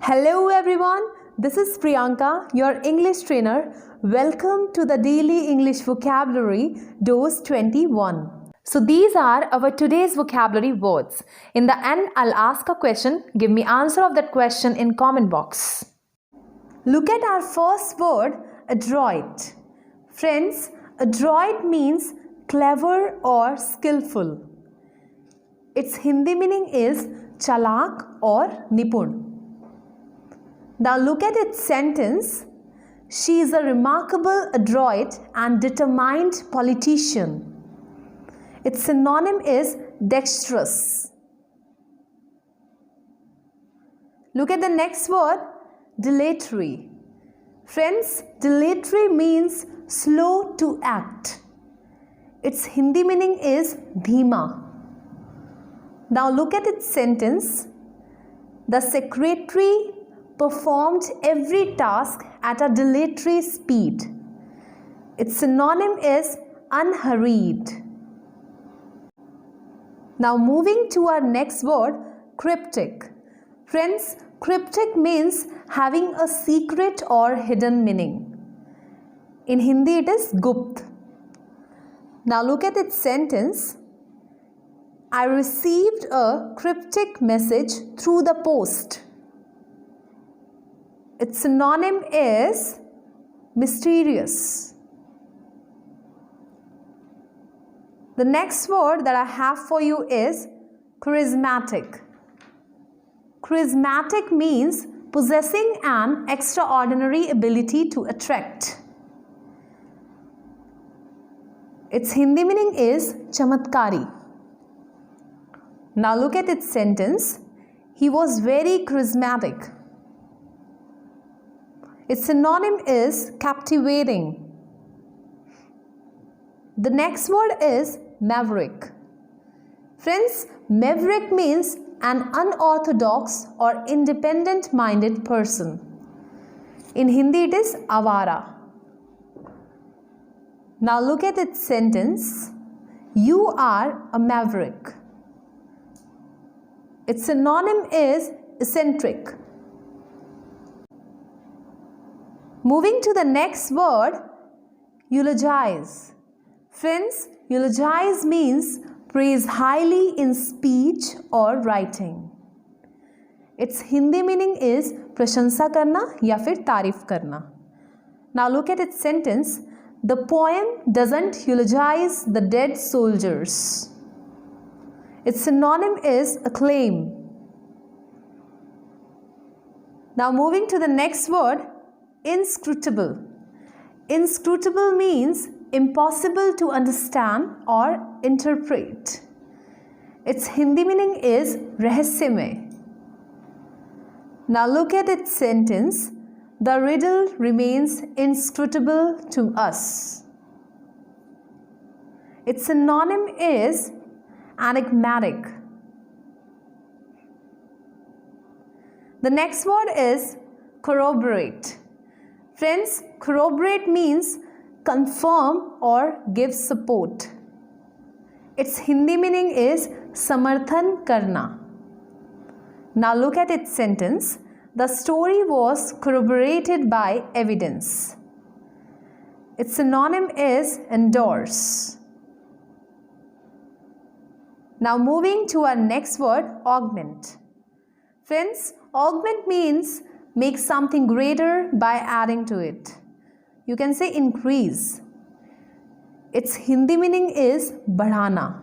Hello everyone, this is Priyanka, your English trainer. Welcome to the Daily English Vocabulary Dose 21. So these are our today's vocabulary words. In the end, I'll ask a question. Give me answer of that question in comment box. Look at our first word, adroit. Friends, adroit means clever or skillful. Its Hindi meaning is chalak or nipun. Now look at its sentence. She is a remarkable, adroit and determined politician. Its synonym is dexterous. Look at the next word, dilatory. Friends, dilatory means slow to act. Its Hindi meaning is dhima. Now look at its sentence. The secretary performed every task at a dilatory speed. Its synonym is unhurried. Now moving to our next word, cryptic. Friends, cryptic means having a secret or hidden meaning. In Hindi it is gupt. Now look at its sentence. I received a cryptic message through the post. Its synonym is mysterious. The next word that I have for you is charismatic. Charismatic means possessing an extraordinary ability to attract. Its Hindi meaning is chamatkari. Now look at its sentence. He was very charismatic. Its synonym is captivating. The next word is maverick. Friends, maverick means an unorthodox or independent-minded person. In Hindi it is avara. Now look at its sentence. You are a maverick. Its synonym is eccentric. Moving to the next word, eulogize. Friends, eulogize means praise highly in speech or writing. Its Hindi meaning is प्रशंसा करना या फिर तारीफ करना. Now look at its sentence. The poem doesn't eulogize the dead soldiers. Its synonym is acclaim. Now moving to the next word, inscrutable. Inscrutable means impossible to understand or interpret. Its Hindi meaning is रहस्यमय. Now look at its sentence. The riddle remains inscrutable to us. Its synonym is enigmatic. The next word is corroborate. Friends, corroborate means confirm or give support. Its Hindi meaning is samarthan karna. Now look at its sentence. The story was corroborated by evidence. Its synonym is endorse. Now moving to our next word, augment. Friends, augment means make something greater by adding to it. You can say increase. Its Hindi meaning is बढ़ाना.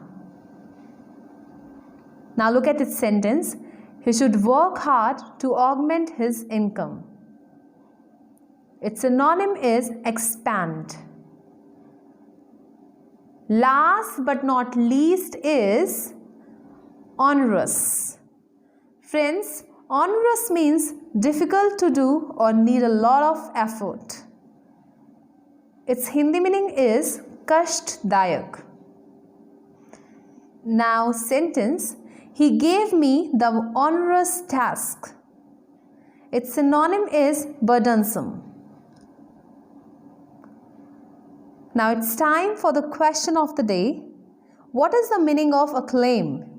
Now look at its sentence. He should work hard to augment his income. Its synonym is expand. Last but not least is onerous. Friends, onerous means difficult to do or need a lot of effort. Its Hindi meaning is kashtdayak. Now sentence, he gave me the onerous task. Its synonym is burdensome. Now it's time for the question of the day. What is the meaning of acclaim?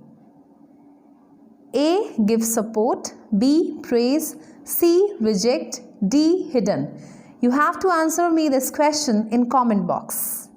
A. Give support. B. Praise. C. Reject, D. Hidden. You have to answer me this question in comment box.